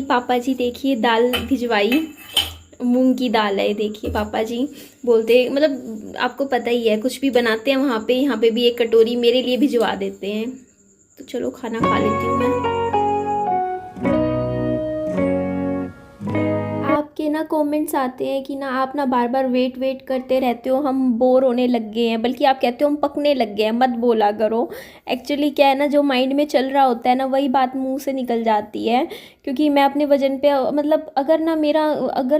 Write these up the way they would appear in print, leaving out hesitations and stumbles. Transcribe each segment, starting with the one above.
पापा जी देखिए दाल भिजवाई, मूंग की दाल है। देखिए पापा जी बोलते, मतलब आपको पता ही है कुछ भी बनाते हैं वहाँ पे, यहाँ पे भी एक कटोरी मेरे लिए भिजवा देते हैं। तो चलो खाना खा लेती हूँ मैं। आपके ना कमेंट्स आते हैं कि ना आप ना बार बार वेट वेट करते रहते हो, हम बोर होने लग गए हैं, बल्कि आप कहते हो हम पकने लग गए हैं, मत बोला करो। एक्चुअली क्या है ना, जो माइंड में चल रहा होता है ना वही बात मुंह से निकल जाती है। क्योंकि मैं अपने वजन पे, मतलब अगर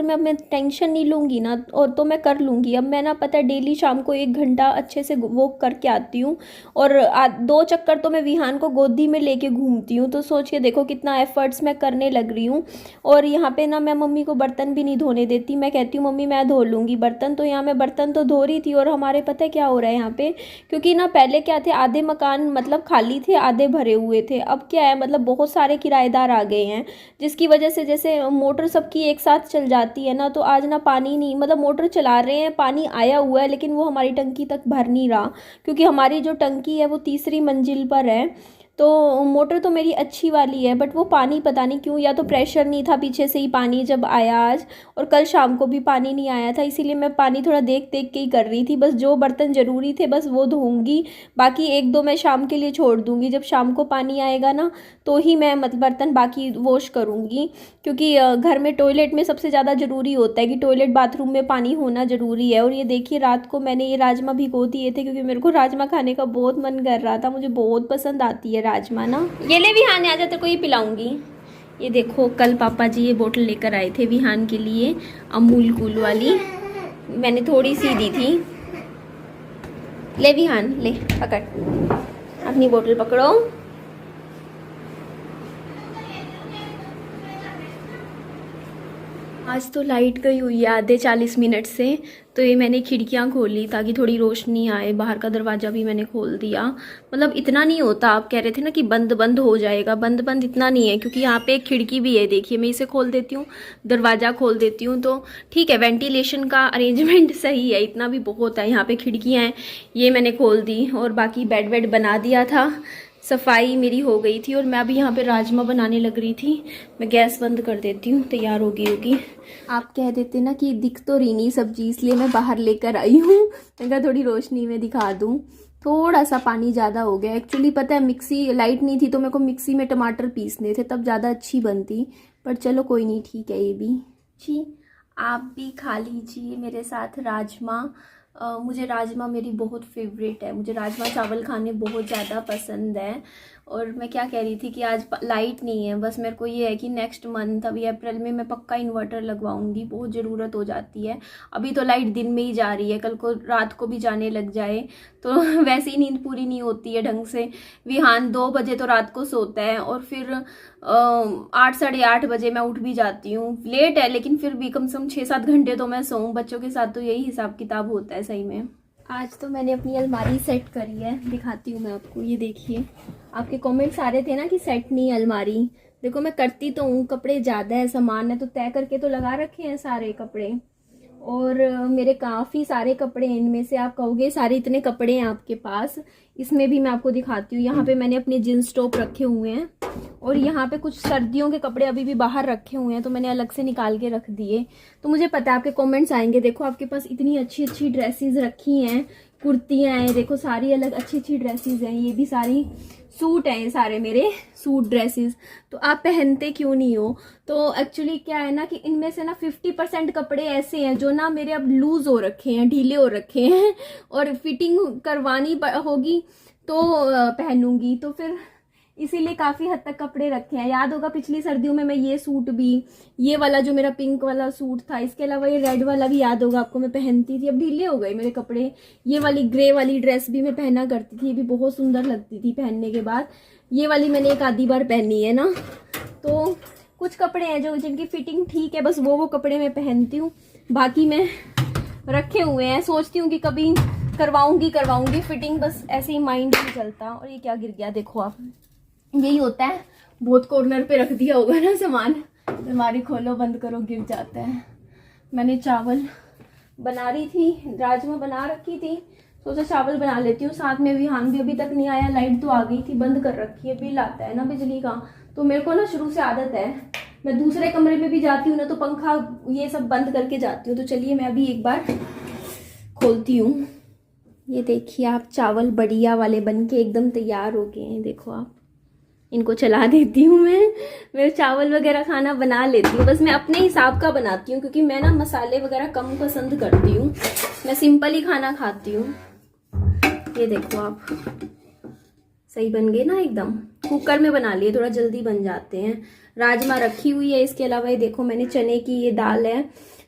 मैं अपने टेंशन नहीं लूँगी ना, और तो मैं कर लूँगी। अब मैं ना पता है डेली शाम को 1 घंटा अच्छे से वॉक करके आती हूँ, और 2 चक्कर तो मैं विहान को गोदी में लेके घूमती हूँ। तो सोच के देखो कितना एफर्ट्स मैं करने लग रही हूँ। और यहाँ पे ना मैं मम्मी को बर्तन भी नहीं धोने देती, मैं कहती हूँ मम्मी मैं धो लूँगी बर्तन। तो यहाँ मैं बर्तन तो धो रही थी, और हमारे पता है क्या हो रहा है यहाँ पे, क्योंकि ना पहले क्या थे, आधे मकान मतलब खाली थे, आधे भरे हुए थे। अब क्या है, मतलब बहुत सारे किराएदार आ गए हैं, जिसकी वजह से जैसे मोटर सबकी एक साथ चल जाती है ना, तो आज ना पानी नहीं, मतलब मोटर चला रहे हैं, पानी आया हुआ है, लेकिन वो हमारी टंकी तक भर नहीं रहा, क्योंकि हमारी जो टंकी है वो तीसरी मंजिल पर है। तो मोटर तो मेरी अच्छी वाली है, बट वो पानी पता नहीं क्यों, या तो प्रेशर नहीं था पीछे से ही पानी जब आया आज, और कल शाम को भी पानी नहीं आया था, इसीलिए मैं पानी थोड़ा देख देख के ही कर रही थी। बस जो बर्तन ज़रूरी थे बस वो धोऊंगी, बाकी 1-2 मैं शाम के लिए छोड़ दूंगी। जब शाम को पानी आएगा ना तो ही मैं मतलब बर्तन बाकी वॉश करूँगी, क्योंकि घर में टॉयलेट में सबसे ज़्यादा ज़रूरी होता है कि टॉयलेट बाथरूम में पानी होना ज़रूरी है। और ये देखिए रात को मैंने ये राजमा भिगो दिए थे, क्योंकि मेरे को राजमा खाने का बहुत मन कर रहा था, मुझे बहुत पसंद आती है राजमा ना। ये ले विहान, आ जा, तेरे को ये पिलाऊंगी। ये देखो कल पापा जी ये बोतल लेकर आए थे विहान के लिए, अमूल कूल वाली, मैंने थोड़ी सी दी थी। ले विहान ले, पकड़ अपनी बोतल पकड़ो। आज तो लाइट गई हुई है आधे 40 मिनट से, तो ये मैंने खिड़कियाँ खोली ताकि थोड़ी रोशनी आए। बाहर का दरवाज़ा भी मैंने खोल दिया, मतलब इतना नहीं होता, आप कह रहे थे ना कि बंद बंद हो जाएगा, बंद बंद इतना नहीं है, क्योंकि यहाँ पे एक खिड़की भी है। देखिए मैं इसे खोल देती हूँ, दरवाज़ा खोल देती हूँ, तो ठीक है, वेंटिलेशन का अरेंजमेंट सही है, इतना भी बहुत है। यहाँ पे खिड़कियाँ हैं, ये मैंने खोल दी, और बाकी बेड वेड बना दिया था, सफाई मेरी हो गई थी। और मैं अभी यहाँ पे राजमा बनाने लग रही थी। मैं गैस बंद कर देती हूँ, तैयार हो गई होगी। आप कह देते ना कि दिख तो रही नहीं सब्जी, इसलिए मैं बाहर लेकर आई हूँ, मैं कहा थोड़ी रोशनी में दिखा दूँ। थोड़ा सा पानी ज़्यादा हो गया एक्चुअली, पता है मिक्सी लाइट नहीं थी तो मेरे को मिक्सी में टमाटर पीसने थे, तब ज़्यादा अच्छी बनती, पर चलो कोई नहीं, ठीक है ये भी। जी आप भी खा लीजिए मेरे साथ राजमा। मुझे राजमा मेरी बहुत फेवरेट है, मुझे राजमा चावल खाने बहुत ज़्यादा पसंद है। और मैं क्या कह रही थी कि आज लाइट नहीं है, बस मेरे को ये है कि नेक्स्ट मंथ अभी अप्रैल में मैं पक्का इन्वर्टर लगवाऊंगी, बहुत ज़रूरत हो जाती है। अभी तो लाइट दिन में ही जा रही है, कल को रात को भी जाने लग जाए तो वैसे ही नींद पूरी नहीं होती है ढंग से। विहान 2 बजे तो रात को सोता है, और फिर 8 साढ़े 8 बजे मैं उठ भी जाती हूँ। लेट है लेकिन फिर भी कम से कम 6-7 घंटे तो मैं सोऊं, बच्चों के साथ तो यही हिसाब किताब होता है सही में। आज तो मैंने अपनी अलमारी सेट करी है, दिखाती हूँ मैं आपको। ये देखिए, आपके कमेंट्स आ रहे थे ना कि सेट नहीं अलमारी, देखो मैं करती तो हूँ, कपड़े ज़्यादा है, सामान है, तो तय करके तो लगा रखे हैं सारे कपड़े। और मेरे काफ़ी सारे कपड़े हैं, इनमें से आप कहोगे सारे इतने कपड़े हैं आपके पास, इसमें भी मैं आपको दिखाती हूँ। यहाँ पे मैंने अपने जींस टॉप रखे हुए हैं, और यहाँ पे कुछ सर्दियों के कपड़े अभी भी बाहर रखे हुए हैं, तो मैंने अलग से निकाल के रख दिए। तो मुझे पता है आपके कमेंट्स आएंगे, देखो आपके पास इतनी अच्छी अच्छी ड्रेसेस रखी हैं, कुर्तियाँ हैं, देखो सारी अलग अच्छी अच्छी ड्रेसेस हैं, ये भी सारी सूट हैं, ये सारे मेरे सूट ड्रेसेस, तो आप पहनते क्यों नहीं हो? तो एक्चुअली क्या है ना कि इनमें से ना 50% कपड़े ऐसे हैं जो ना मेरे अब लूज हो रखे हैं, ढीले हो रखे हैं, और फिटिंग करवानी होगी तो पहनूंगी, तो फिर इसीलिए काफ़ी हद तक कपड़े रखे हैं। याद होगा पिछली सर्दियों में मैं ये सूट भी, ये वाला जो मेरा पिंक वाला सूट था, इसके अलावा ये रेड वाला भी याद होगा आपको मैं पहनती थी, अब ढीले हो गए मेरे कपड़े। ये वाली ग्रे वाली ड्रेस भी मैं पहना करती थी, ये भी बहुत सुंदर लगती थी पहनने के बाद। ये वाली मैंने एक आधी बार पहनी है ना, तो कुछ कपड़े हैं जो जिनकी फिटिंग ठीक है, बस वो कपड़े मैं पहनती हूँ, बाकी मैं रखे हुए हैं। सोचती हूँ कि कभी करवाऊंगी फिटिंग, बस ऐसे ही माइंड नहीं चलता। और ये क्या गिर गया देखो आप, यही होता है, बहुत कॉर्नर पे रख दिया होगा ना सामान, अलमारी खोलो बंद करो गिर जाता है। मैंने चावल बना रही थी, राजमा बना रखी थी, सोचा चावल बना लेती हूँ साथ में। विहान भी अभी तक नहीं आया, लाइट तो आ गई थी, बंद कर रखी है, बिल आता है ना बिजली का, तो मेरे को ना शुरू से आदत है मैं दूसरे कमरे में भी जाती हूँ ना तो पंखा ये सब बंद करके जाती हूँ। तो चलिए मैं अभी एक बार खोलती हूँ। ये देखिए आप, चावल बढ़िया वाले बन के एकदम तैयार हो गए हैं। देखो आप, इनको चला देती हूँ मैं चावल वगैरह खाना बना लेती हूँ, बस मैं अपने हिसाब का बनाती हूँ क्योंकि मैं ना मसाले वगैरह कम पसंद करती हूँ, मैं सिंपल ही खाना खाती हूँ। ये देखो आप, सही बन गए ना एकदम। कुकर में बना लिए, थोड़ा जल्दी बन जाते हैं। राजमा रखी हुई है, इसके अलावा ये देखो मैंने चने की ये दाल है,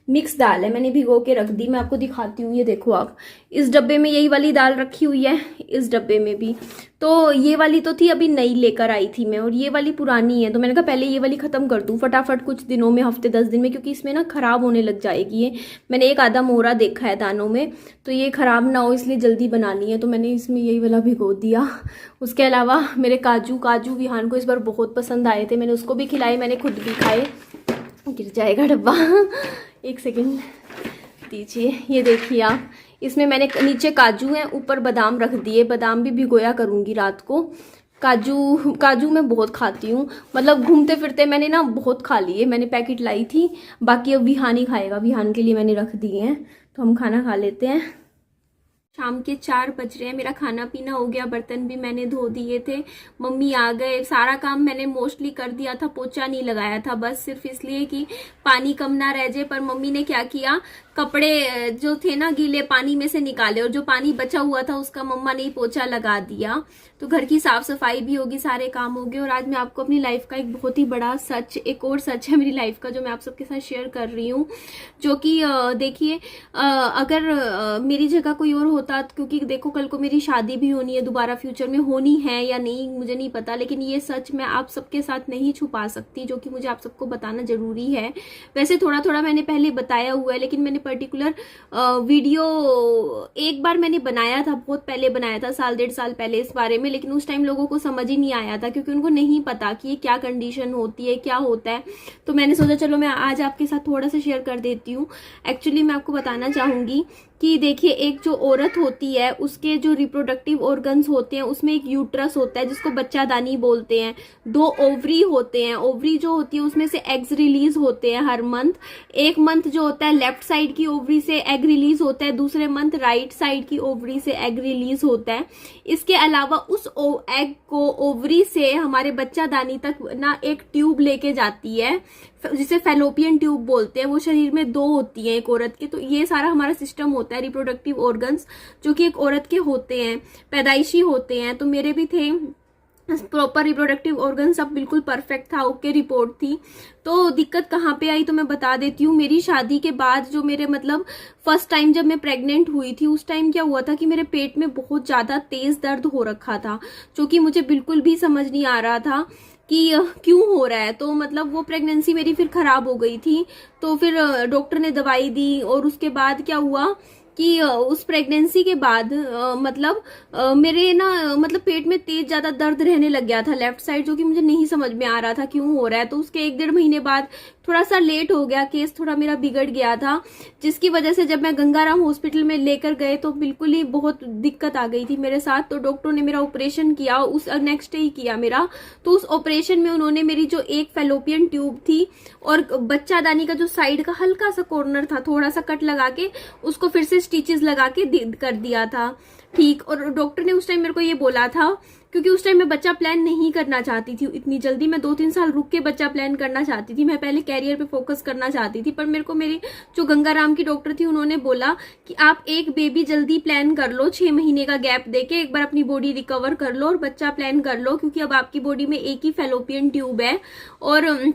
मिक्स दाल है, मैंने भिगो के रख दी। मैं आपको दिखाती हूँ। ये देखो आप, इस डब्बे में यही वाली दाल रखी हुई है, इस डब्बे में भी। तो ये वाली तो थी, अभी नई लेकर आई थी मैं, और ये वाली पुरानी है। तो मैंने कहा पहले ये वाली ख़त्म कर दूँ फटाफट कुछ दिनों में, हफ्ते 10 दिन में, क्योंकि इसमें ना ख़राब होने लग जाएगी ये। मैंने एक आधा मोहरा देखा है दानों में, तो ये ख़राब ना हो इसलिए जल्दी बनानी है, तो मैंने इसमें यही वाला भिगो दिया। उसके अलावा मेरे काजू विहान को इस बार बहुत पसंद आए थे, मैंने उसको भी खिलाए, मैंने खुद भी खाए। गिर जाएगा डब्बा, एक सेकेंड दीजिए। ये देखिए आप, इसमें मैंने नीचे काजू हैं, ऊपर बादाम रख दिए। बादाम भी भिगोया करूँगी रात को। काजू मैं बहुत खाती हूँ, मतलब घूमते फिरते मैंने ना बहुत खा लिए। मैंने पैकेट लाई थी, बाकी अब विहान ही खाएगा, विहान के लिए मैंने रख दिए हैं। तो हम खाना खा लेते हैं। शाम के 4 बज रहे हैं, मेरा खाना पीना हो गया, बर्तन भी मैंने धो दिए थे। मम्मी आ गए, सारा काम मैंने मोस्टली कर दिया था, पोछा नहीं लगाया था, बस सिर्फ इसलिए कि पानी कम ना रह जाए। पर मम्मी ने क्या किया, कपड़े जो थे ना गीले पानी में से निकाले, और जो पानी बचा हुआ था उसका मम्मा ने पोछा लगा दिया। तो घर की साफ सफाई भी होगी, सारे काम हो गए। और आज मैं आपको अपनी लाइफ का एक बहुत ही बड़ा सच, एक और सच है मेरी लाइफ का, जो मैं आप सबके साथ शेयर कर रही हूँ। जो कि देखिए, अगर मेरी जगह कोई और होता, क्योंकि देखो कल को मेरी शादी भी होनी है दोबारा, फ्यूचर में होनी है या नहीं मुझे नहीं पता, लेकिन ये सच मैं आप सबके साथ नहीं छुपा सकती, जो कि मुझे आप सबको बताना जरूरी है। वैसे थोड़ा थोड़ा मैंने पहले बताया हुआ है, लेकिन मैंने पर्टिकुलर वीडियो एक बार मैंने बनाया था, बहुत पहले बनाया था, 1.5 साल पहले, इस बारे में। लेकिन उस टाइम लोगों को समझ ही नहीं आया था, क्योंकि उनको नहीं पता कि ये क्या कंडीशन होती है, क्या होता है। तो मैंने सोचा चलो मैं आज आपके साथ थोड़ा सा शेयर कर देती हूँ। एक्चुअली मैं आपको बताना चाहूंगी कि देखिए, एक जो औरत होती है उसके जो रिप्रोडक्टिव ऑर्गन्स होते हैं, उसमें एक यूट्रस होता है जिसको बच्चादानी बोलते हैं, 2 ओवरी होते हैं। ओवरी जो होती है उसमें से एग्स रिलीज होते हैं हर मंथ। एक मंथ जो होता है लेफ्ट साइड की ओवरी से एग रिलीज होता है, दूसरे मंथ राइट साइड की ओवरी से एग रिलीज होता है। इसके अलावा उस एग को ओवरी से हमारे बच्चादानी तक ना एक ट्यूब लेके जाती है, जिसे फैलोपियन ट्यूब बोलते हैं। वो शरीर में 2 होती है एक औरत के। तो ये सारा हमारा सिस्टम होता है, रिप्रोडक्टिव ऑर्गन्स जो कि एक औरत के होते हैं, पैदाइशी होते हैं। तो मेरे भी थे प्रॉपर रिप्रोडक्टिव ऑर्गन, सब बिल्कुल परफेक्ट था, ओके रिपोर्ट थी। तो दिक्कत कहाँ पे आई तो मैं बता देती हूँ। मेरी शादी के बाद जो मेरे मतलब फर्स्ट टाइम जब मैं प्रेग्नेंट हुई थी, उस टाइम क्या हुआ था कि मेरे पेट में बहुत ज्यादा तेज दर्द हो रखा था, जो कि मुझे बिल्कुल भी समझ नहीं आ रहा था कि क्यों हो रहा है। तो मतलब वो प्रेगनेंसी मेरी फिर खराब हो गई थी। तो फिर डॉक्टर ने दवाई दी, और उसके बाद क्या हुआ कि उस प्रेगनेंसी के बाद मतलब मेरे ना मतलब पेट में तेज ज्यादा दर्द रहने लग गया था लेफ्ट साइड, जो कि मुझे नहीं समझ में आ रहा था क्यों हो रहा है। तो उसके 1-1.5 महीने बाद थोड़ा सा लेट हो गया, केस थोड़ा मेरा बिगड़ गया था, जिसकी वजह से जब मैं गंगाराम हॉस्पिटल में लेकर गए तो बिल्कुल ही बहुत दिक्कत आ गई थी मेरे साथ। तो डॉक्टर ने मेरा ऑपरेशन किया, उस नेक्स्ट डे ही किया मेरा। तो उस ऑपरेशन में उन्होंने मेरी जो एक फैलोपियन ट्यूब थी और बच्चादानी का जो साइड का हल्का सा कॉर्नर था, थोड़ा सा कट लगा के उसको फिर से स्टिचेस लगा के कर दिया था ठीक। और डॉक्टर ने उस टाइम मेरे को ये बोला था, क्योंकि उस टाइम मैं बच्चा प्लान नहीं करना चाहती थी इतनी जल्दी, मैं 2-3 साल रुक के बच्चा प्लान करना चाहती थी, मैं पहले कैरियर पे फोकस करना चाहती थी। पर मेरे को मेरी जो गंगाराम की डॉक्टर थी उन्होंने बोला कि आप एक बेबी जल्दी प्लान कर लो, 6 महीने का गैप देके एक बार अपनी बॉडी रिकवर कर लो और बच्चा प्लान कर लो, क्योंकि अब आपकी बॉडी में एक ही फैलोपियन ट्यूब है और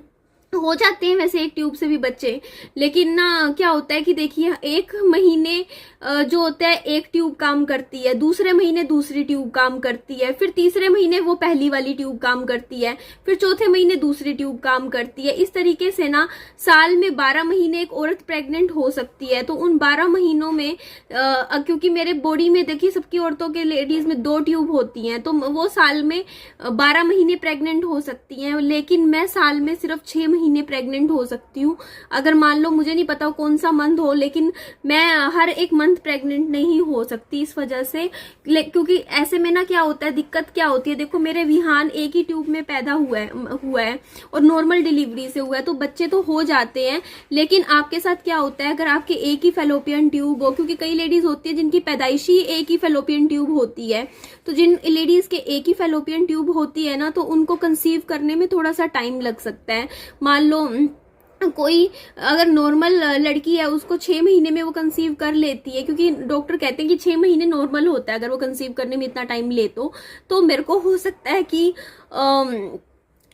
हो जाते हैं वैसे एक ट्यूब से भी बच्चे। लेकिन ना क्या होता है कि देखिए, 1 महीने जो होता है एक ट्यूब काम करती है, दूसरे महीने दूसरी ट्यूब काम करती है, फिर तीसरे महीने वो पहली वाली ट्यूब काम करती है, फिर चौथे महीने दूसरी ट्यूब काम करती है। इस तरीके से ना साल में 12 महीने एक औरत प्रेग्नेंट हो सकती है। तो उन 12 महीनों में क्योंकि मेरे बॉडी में देखिए सबकी औरतों के लेडीज में 2 ट्यूब होती हैं, तो वो साल में 12 महीने प्रेग्नेंट हो सकती हैं। लेकिन मैं साल में सिर्फ 6 महीने प्रेग्नेंट हो सकती हूँ। अगर मान लो, मुझे नहीं पता कौन सा मंथ हो, लेकिन मैं हर एक मंथ मंथ प्रेग्नेंट नहीं हो सकती इस वजह से। क्योंकि ऐसे में ना क्या होता है, दिक्कत क्या होती है, देखो मेरे विहान एक ही ट्यूब में पैदा हुआ है और नॉर्मल डिलीवरी से हुआ है, तो बच्चे तो हो जाते हैं। लेकिन आपके साथ क्या होता है, अगर आपके एक ही फेलोपियन ट्यूब हो, क्योंकि कई लेडीज होती है जिनकी पैदाइशी एक ही फेलोपियन ट्यूब होती है, तो जिन लेडीज के एक ही फेलोपियन ट्यूब होती है ना, तो उनको कंसीव करने में थोड़ा सा टाइम लग सकता है। मान लो कोई अगर नॉर्मल लड़की है, उसको 6 महीने में वो कंसीव कर लेती है, क्योंकि डॉक्टर कहते हैं कि 6 महीने नॉर्मल होता है अगर वो कंसीव करने में इतना टाइम ले। तो मेरे को हो सकता है कि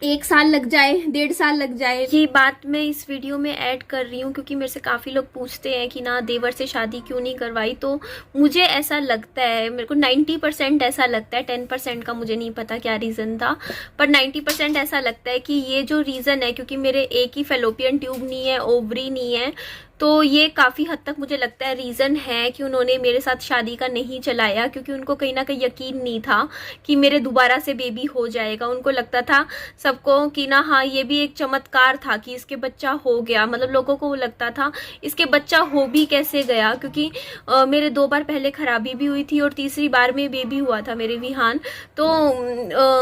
1 साल लग जाए, 1.5 साल लग जाए। ये बात मैं इस वीडियो में ऐड कर रही हूँ क्योंकि मेरे से काफ़ी लोग पूछते हैं कि ना देवर से शादी क्यों नहीं करवाई। तो मुझे ऐसा लगता है, मेरे को 90% ऐसा लगता है, 10% का मुझे नहीं पता क्या रीज़न था, पर 90% ऐसा लगता है कि ये जो रीज़न है, क्योंकि मेरे एक ही फेलोपियन ट्यूब नहीं है, ओवरी नहीं है, तो ये काफ़ी हद तक मुझे लगता है रीज़न है कि उन्होंने मेरे साथ शादी का नहीं चलाया, क्योंकि उनको कहीं ना कहीं यकीन नहीं था कि मेरे दोबारा से बेबी हो जाएगा। उनको लगता था सबको कि ना हाँ ये भी एक चमत्कार था कि इसके बच्चा हो गया, मतलब लोगों को लगता था इसके बच्चा हो भी कैसे गया, क्योंकि मेरे 2 बार पहले खराबी भी हुई थी और तीसरी बार में बेबी हुआ था मेरे विहान। तो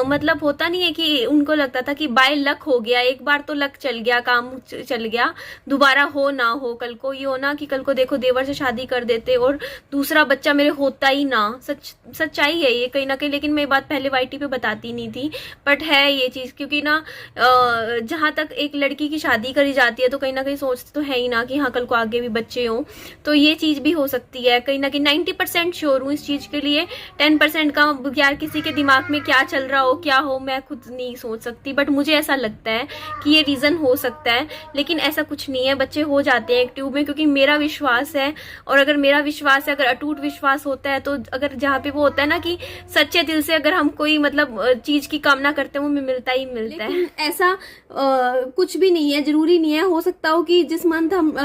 मतलब होता नहीं है कि उनको लगता था कि बाय लक हो गया, एक बार तो लक चल गया, काम चल गया, दोबारा हो ना हो, कल को ये हो ना कि कल को देखो देवर से शादी कर देते और दूसरा बच्चा मेरे होता ही ना। सच्चाई है ये कहीं ना कहीं, लेकिन मैं ये बात पहले वाईटी पे बताती नहीं थी, बट है ये चीज़। क्योंकि ना जहाँ तक एक लड़की की शादी करी जाती है तो कहीं ना कहीं सोचते तो है ही ना कि हाँ कल को आगे भी बच्चे हों, तो ये चीज़ भी हो सकती है कहीं ना कहीं। 90% श्योर हूँ इस चीज़ के लिए, 10% का यार किसी के दिमाग में क्या चल रहा हो क्या हो मैं खुद नहीं सोच सकती, बट मुझे ऐसा लगता है कि ये रीज़न हो सकता है। लेकिन ऐसा कुछ नहीं है, बच्चे हो जाते हैं एक ट्यूब में, क्योंकि मेरा विश्वास है। और अगर मेरा विश्वास है, अगर अटूट विश्वास होता है, तो अगर जहाँ पे वो होता है ना कि सच्चे दिल से अगर हम कोई मतलब चीज की कामना करते हैं वो हमें मिलता ही मिलता है। ऐसा कुछ भी नहीं है, जरूरी नहीं है। हो सकता हो कि जिस मंथ हम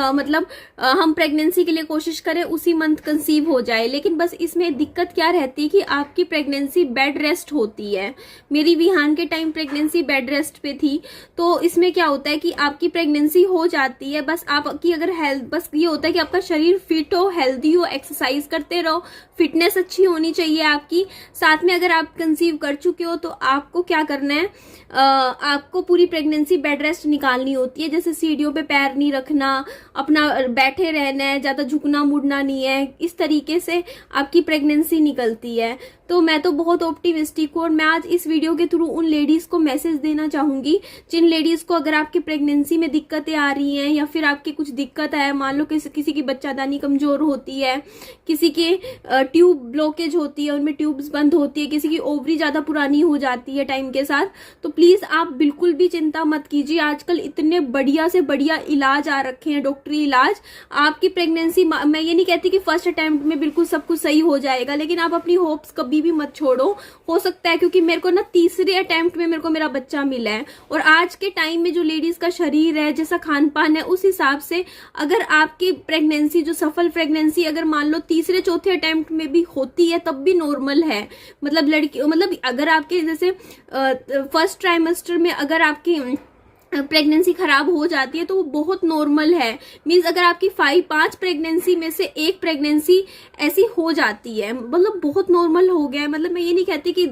हम प्रेगनेंसी के लिए कोशिश करें उसी मंथ कंसीव हो जाए, लेकिन बस इसमें दिक्कत क्या रहती है कि आपकी प्रेगनेंसी बेड रेस्ट होती है। मेरी विहान के टाइम प्रेगनेंसी बेड रेस्ट पे थी, तो इसमें क्या होता है कि आपकी प्रेगनेंसी हो जाती है, बस आपकी अगर हेल्थ, बस ये होता है कि आपका शरीर फिट हो, हेल्दी हो, एक्सरसाइज करते रहो, फिटनेस अच्छी होनी चाहिए आपकी। साथ में अगर आप कंसीव कर चुके हो तो आपको क्या करना है, आपको पूरी प्रेगनेंसी बेड रेस्ट निकालनी होती है। जैसे सीढ़ियों पे पैर नहीं रखना, अपना बैठे रहना है, ज्यादा झुकना मुड़ना नहीं है, इस तरीके से आपकी प्रेगनेंसी निकलती है। तो मैं तो बहुत ऑप्टिमिस्टिक हूँ और मैं आज इस वीडियो के थ्रू उन लेडीज को मैसेज देना चाहूंगी जिन लेडीज को अगर आपकी प्रेगनेंसी में दिक्कतें आ रही हैं या फिर आपकी कुछ दिक्कत है, मान लो किसी की बच्चादानी कमजोर होती है, किसी के ट्यूब ब्लॉकेज होती है, उनमें ट्यूब्स बंद होती है, किसी की ओवरी ज्यादा पुरानी हो जाती है टाइम के साथ, तो प्लीज आप बिल्कुल भी चिंता मत कीजिए। आजकल इतने बढ़िया से बढ़िया इलाज आ रखे हैं, डॉक्टरी इलाज। आपकी प्रेगनेंसी, मैं ये नहीं कहती कि फर्स्ट अटेम्प्ट में बिल्कुल सब कुछ सही हो जाएगा, लेकिन आप अपनी होप्स कभी भी मत छोड़ो। हो सकता है, क्योंकि मेरे को ना तीसरे अटेम्प्ट में मेरे को मेरा बच्चा मिला है, और आज के टाइम में जो लेडीज का शरीर है, जैसा खान पान है, उस हिसाब से अगर आपकी प्रेगनेंसी जो सफल प्रेगनेंसी अगर मान लो तीसरे चौथे अटेम्प्ट में भी होती है तब भी नॉर्मल है। मतलब लड़की, मतलब अगर आपके जैसे फर्स्ट ट्राइमेस्टर में अगर आपकी प्रेगनेंसी खराब हो जाती है तो वो बहुत नॉर्मल है। मींस अगर आपकी 5 प्रेगनेंसी में से एक प्रेगनेंसी ऐसी हो जाती है, मतलब बहुत नॉर्मल हो गया है। मतलब मैं ये नहीं कहती कि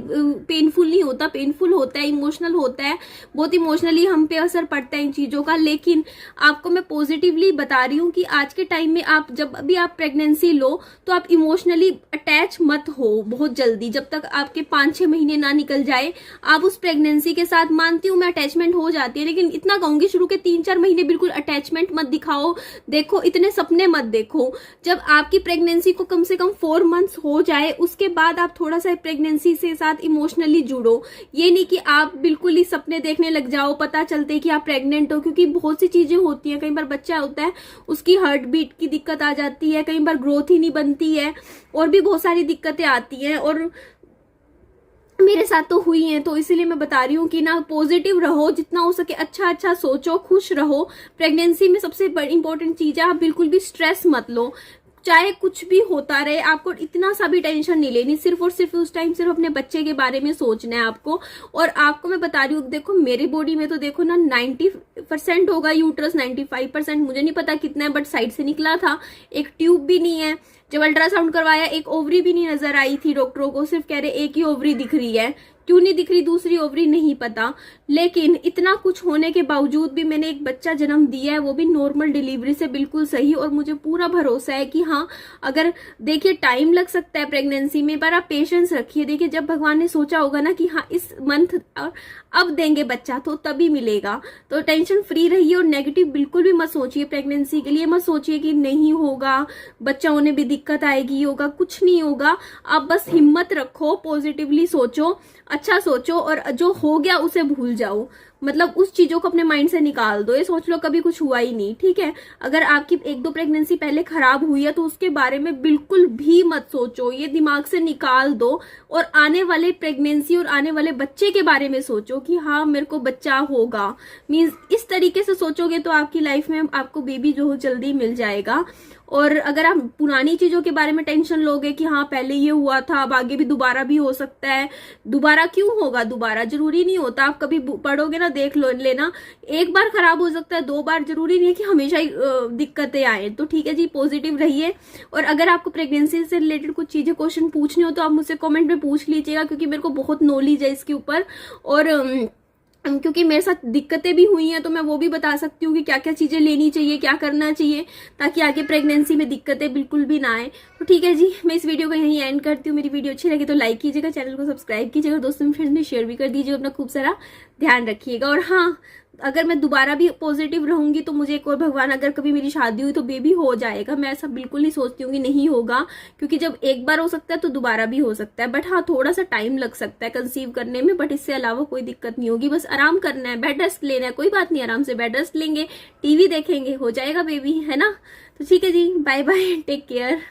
पेनफुल नहीं होता, पेनफुल होता है, इमोशनल होता है, बहुत इमोशनली हम पे असर पड़ता है इन चीजों का। लेकिन आपको मैं पॉजिटिवली बता रही हूँ कि आज के टाइम में आप जब भी आप प्रेगनेंसी लो तो आप इमोशनली अटैच मत हो बहुत जल्दी। जब तक आपके 5-6 महीने ना निकल जाए आप उस प्रेगनेंसी के साथ, मानती हूँ मैं अटैचमेंट हो जाती है, लेकिन इतना कहूंगी शुरू के 3-4 महीने बिल्कुल अटैचमेंट मत दिखाओ। देखो इतने सपने मत देखो। जब आपकी प्रेगनेंसी को कम से कम 4 मंथ्स हो जाए उसके बाद आप थोड़ा सा प्रेगनेंसी से साथ इमोशनली जुड़ो। ये नहीं कि आप बिल्कुल ही सपने देखने लग जाओ पता चलते कि आप प्रेग्नेंट हो, क्योंकि बहुत सी चीजें होती हैं। कई बार बच्चा होता है उसकी हार्ट बीट की दिक्कत आ जाती है, कई बार ग्रोथ ही नहीं बनती है, और भी बहुत सारी दिक्कतें आती हैं, और मेरे साथ तो हुई है। तो इसीलिए मैं बता रही हूँ कि ना पॉजिटिव रहो, जितना हो सके अच्छा सोचो, खुश रहो। प्रेगनेंसी में सबसे बड़ी इंपॉर्टेंट चीज है आप बिल्कुल भी स्ट्रेस मत लो, चाहे कुछ भी होता रहे आपको इतना सा भी टेंशन नहीं लेनी। सिर्फ और सिर्फ उस टाइम सिर्फ अपने बच्चे के बारे में सोचना है आपको। और आपको मैं बता रही हूँ, देखो मेरी बॉडी में तो देखो ना 90% होगा यूट्रस, 95% मुझे नहीं पता कितना है, बट साइड से निकला था, एक ट्यूब भी नहीं है। जब अल्ट्रासाउंड करवाया एक ओवरी भी नहीं नजर आई थी डॉक्टरों को, सिर्फ कह रहे एक ही ओवरी दिख रही है, क्यों नहीं दिख रही दूसरी ओवरी नहीं पता। लेकिन इतना कुछ होने के बावजूद भी मैंने एक बच्चा जन्म दिया है, वो भी नॉर्मल डिलीवरी से बिल्कुल सही। और मुझे पूरा भरोसा है कि हाँ, अगर देखिए टाइम लग सकता है प्रेगनेंसी में, पर आप पेशेंस रखिए। देखिए जब भगवान ने सोचा होगा ना कि हाँ इस मंथ अब देंगे बच्चा, तो तभी मिलेगा। तो टेंशन फ्री रहिए और नेगेटिव बिल्कुल भी मत सोचिए प्रेगनेंसी के लिए। मत सोचिए कि नहीं होगा, बच्चा होने भी दिक्कत आएगी, होगा, कुछ नहीं होगा। आप बस हिम्मत रखो, पॉजिटिवली सोचो, अच्छा सोचो, और जो हो गया उसे भूल जाओ। मतलब उस चीजों को अपने माइंड से निकाल दो, ये सोच लो कभी कुछ हुआ ही नहीं, ठीक है। अगर आपकी 1-2 प्रेगनेंसी पहले खराब हुई है तो उसके बारे में बिल्कुल भी मत सोचो, ये दिमाग से निकाल दो। और आने वाले प्रेगनेंसी और आने वाले बच्चे के बारे में सोचो कि हाँ मेरे को बच्चा होगा। मीन्स इस तरीके से सोचोगे तो आपकी लाइफ में आपको बेबी जो हो जल्दी मिल जाएगा। और अगर आप पुरानी चीजों के बारे में टेंशन लोगे कि हाँ पहले ये हुआ था, अब आगे भी दोबारा भी हो सकता है, दोबारा क्यों होगा, दोबारा जरूरी नहीं होता। आप कभी पढ़ोगे ना, देख लो लेना, एक बार खराब हो सकता है, 2 बार, जरूरी नहीं है कि हमेशा ही दिक्कतें आए। तो ठीक है जी, पॉजिटिव रहिए। और अगर आपको प्रेगनेंसी से रिलेटेड कुछ चीजें क्वेश्चन पूछने हो तो आप मुझसे कमेंट में पूछ लीजिएगा, क्योंकि मेरे को बहुत नॉलेज है इसके ऊपर। और क्योंकि मेरे साथ दिक्कतें भी हुई हैं तो मैं वो भी बता सकती हूँ कि क्या क्या चीजें लेनी चाहिए, क्या करना चाहिए, ताकि आगे प्रेगनेंसी में दिक्कतें बिल्कुल भी ना आए। तो ठीक है जी, मैं इस वीडियो को यहीं एंड करती हूँ। मेरी वीडियो अच्छी लगी तो लाइक कीजिएगा, चैनल को सब्सक्राइब कीजिएगा, दोस्तों में फ्रेंड्स में शेयर भी कर दीजिएगा। अपना खूब सारा ध्यान रखिएगा। और हाँ, अगर मैं दोबारा भी पॉजिटिव रहूंगी तो मुझे एक और भगवान, अगर कभी मेरी शादी हुई तो बेबी हो जाएगा। मैं ऐसा बिल्कुल नहीं सोचती हूँ कि नहीं होगा, क्योंकि जब एक बार हो सकता है तो दोबारा भी हो सकता है। बट हाँ, थोड़ा सा टाइम लग सकता है कंसीव करने में, बट इससे अलावा कोई दिक्कत नहीं होगी। बस आराम करना है, बेड रेस्ट लेना है, कोई बात नहीं, आराम से बेड रेस्ट लेंगे, टीवी देखेंगे, हो जाएगा बेबी, है ना। तो ठीक है जी, बाय बाय, टेक केयर।